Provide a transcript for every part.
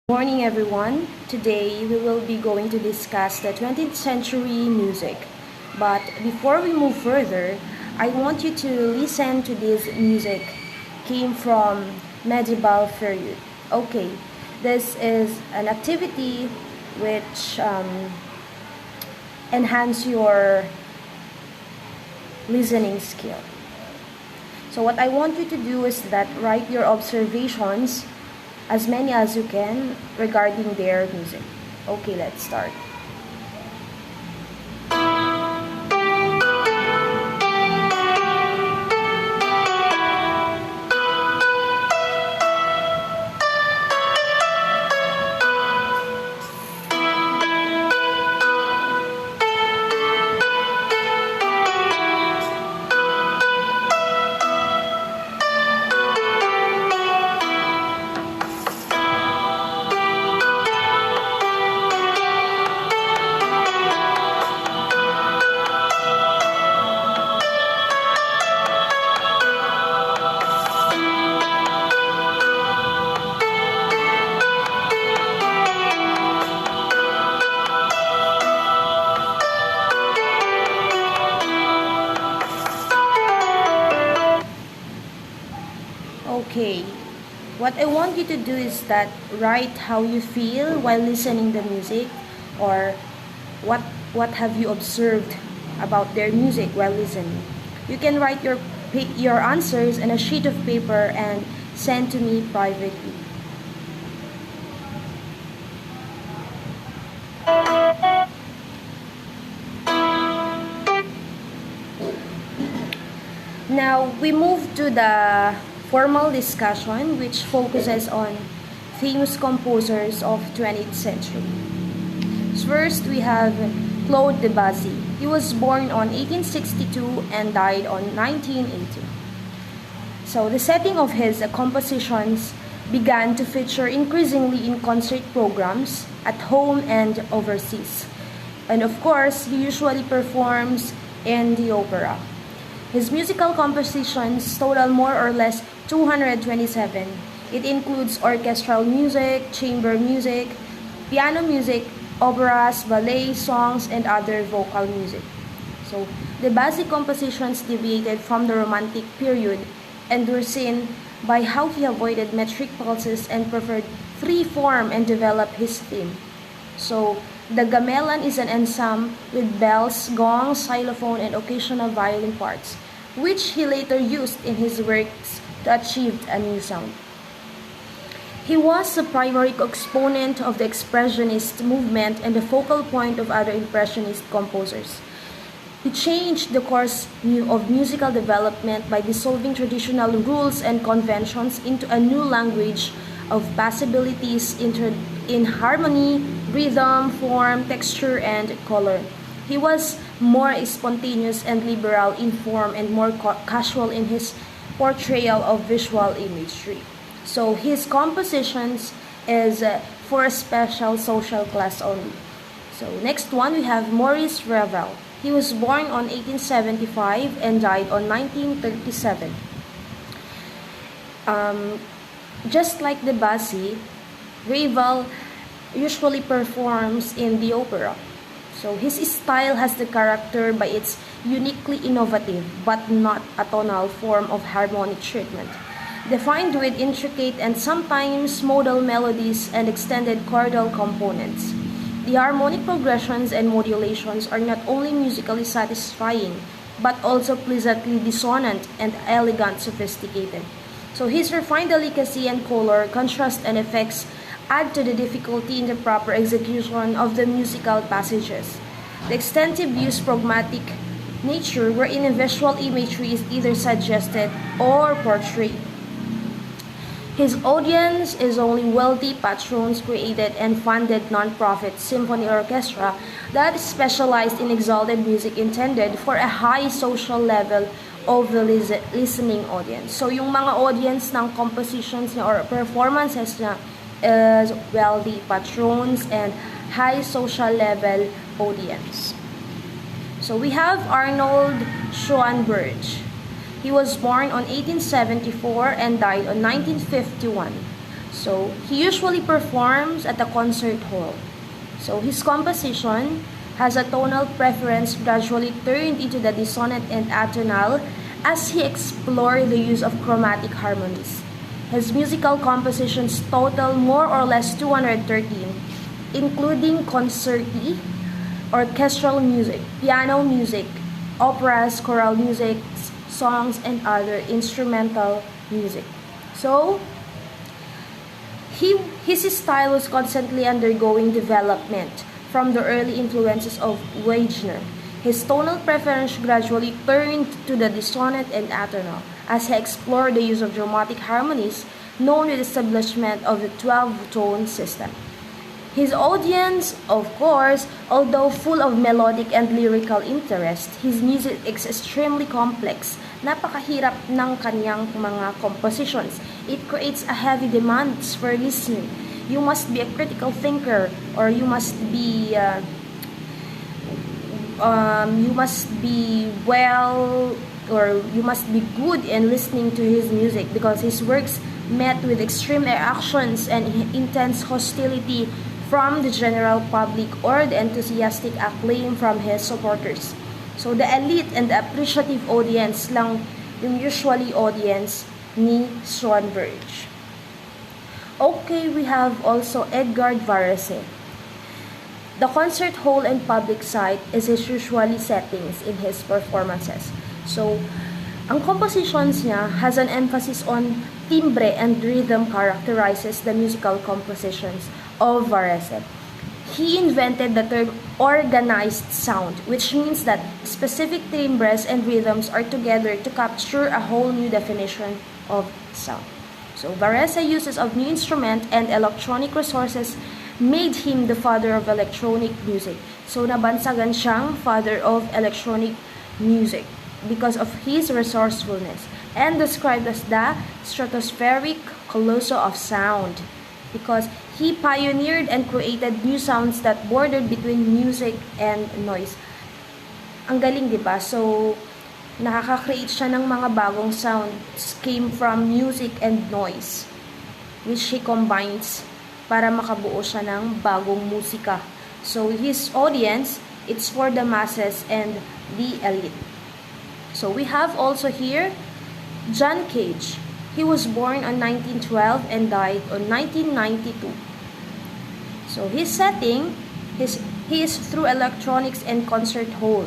Morning everyone. Today we will be going to discuss the 20th century music. But before we move further, I want you to listen to this music came from medieval period. Okay, this is an activity which enhance your listening skill. So what I want you to do is that write your observations as many as you can regarding their music. Okay, let's start. Okay, what I want you to do is that write how you feel while listening the music, or what what have you observed about their music while listening. You can write your answers on a sheet of paper and send to me privately. Now we move to the formal discussion, which focuses on famous composers of 20th century. First, we have Claude Debussy. He was born on 1862 and died on 1980. So the setting of his compositions began to feature increasingly in concert programs at home and overseas. And of course, he usually performs in the opera. His musical compositions total more or less 227. It includes orchestral music, chamber music, piano music, operas, ballet, songs, and other vocal music. So, the basic compositions deviated from the Romantic period and were seen by how he avoided metric pulses and preferred free form and developed his theme. So, the gamelan is an ensemble with bells, gongs, xylophone, and occasional violin parts, which he later used in his works to achieve a new sound. He was a primary exponent of the Expressionist movement and the focal point of other Impressionist composers. He changed the course of musical development by dissolving traditional rules and conventions into a new language of possibilities in harmony, rhythm, form, texture, and color. He was more spontaneous and liberal in form and more casual in his portrayal of visual imagery. So his compositions is for a special social class only. So next one, we have Maurice Ravel. He was born on 1875 and died on 1937. Just like Debussy, Ravel usually performs in the opera. So his style has the character by its uniquely innovative but not atonal form of harmonic treatment, defined with intricate and sometimes modal melodies and extended chordal components. The harmonic progressions and modulations are not only musically satisfying, but also pleasantly dissonant and elegant sophisticated. So his refined delicacy and color, contrast and effects add to the difficulty in the proper execution of the musical passages. The extensive use pragmatic nature wherein a visual imagery is either suggested or portrayed. His audience is only wealthy patrons created and funded non-profit symphony orchestra that specialized in exalted music intended for a high social level of the listening audience. So yung mga audience ng compositions niya or performances niya is wealthy patrons and high social level audience. So we have Arnold Schoenberg. He was born on 1874 and died on 1951. So, he usually performs at a concert hall. So, his composition has a tonal preference gradually turned into the dissonant and atonal as he explored the use of chromatic harmonies. His musical compositions total more or less 213, including concerti, orchestral music, piano music, operas, choral music, songs, and other instrumental music. So, his style was constantly undergoing development from the early influences of Wagner. His tonal preference gradually turned to the dissonant and atonal as he explored the use of dramatic harmonies known with the establishment of the 12-tone system. His audience, of course, although full of melodic and lyrical interest, his music is extremely complex. Napakahirap ng kanyang mga compositions. It creates a heavy demands for listening. You must be a critical thinker, or you must be well, or you must be good in listening to his music, because his works met with extreme reactions and intense hostility from the general public or the enthusiastic acclaim from his supporters. So, the elite and the appreciative audience lang yung usually audience ni Schoenberg. Okay, we have also Edgard Varese. The concert hall and public site is his usually settings in his performances. So, ang compositions niya has an emphasis on timbre and rhythm characterizes the musical compositions of Varese. He invented the term organized sound, which means that specific timbres and rhythms are together to capture a whole new definition of sound. So, Varese uses of new instrument and electronic resources made him the father of electronic music. So, nabansagan siyang father of electronic music because of his resourcefulness, and described as the stratospheric colosso of sound because he pioneered and created new sounds that bordered between music and noise. Ang galing, di ba? So, nakaka-create siya ng mga bagong sounds came from music and noise, which he combines para makabuo siya ng bagong musika. So, his audience, it's for the masses and the elite. So, we have also here John Cage. He was born on 1912 and died on 1992. So, his setting, he is through electronics and concert hall.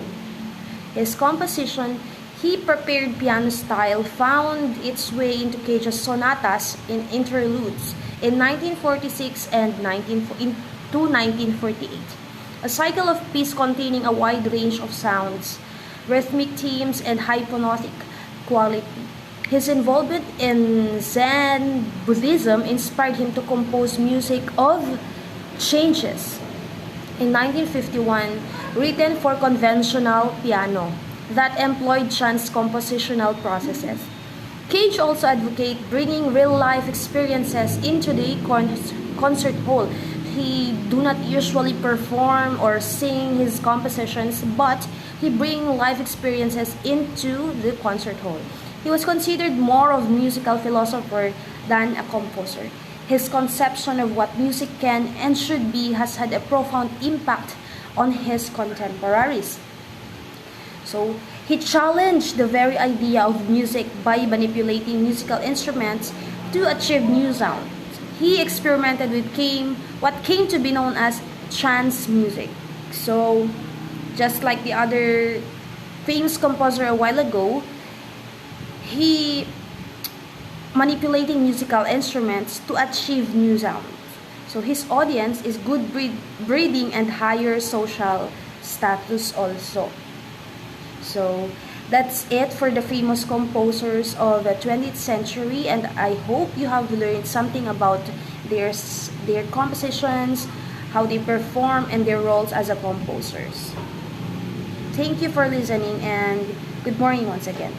His composition, he prepared piano style, found its way into Cage's sonatas in interludes in 1946 and 1948. A cycle of piece containing a wide range of sounds, rhythmic themes, and hypnotic quality. His involvement in Zen Buddhism inspired him to compose music of changes. In 1951, written for conventional piano that employed chance compositional processes. Cage also advocated bringing real-life experiences into the concert hall. He do not usually perform or sing his compositions, but he bring life experiences into the concert hall. He was considered more of a musical philosopher than a composer. His conception of what music can and should be has had a profound impact on his contemporaries. So, he challenged the very idea of music by manipulating musical instruments to achieve new sounds. He experimented with what came to be known as trance music. So, just like the other famous composer a while ago, he manipulating musical instruments to achieve new sounds. So his audience is good breeding and higher social status also. So that's it for the famous composers of the 20th century, and I hope you have learned something about their compositions, how they perform, and their roles as a composers. Thank you for listening, and good morning once again.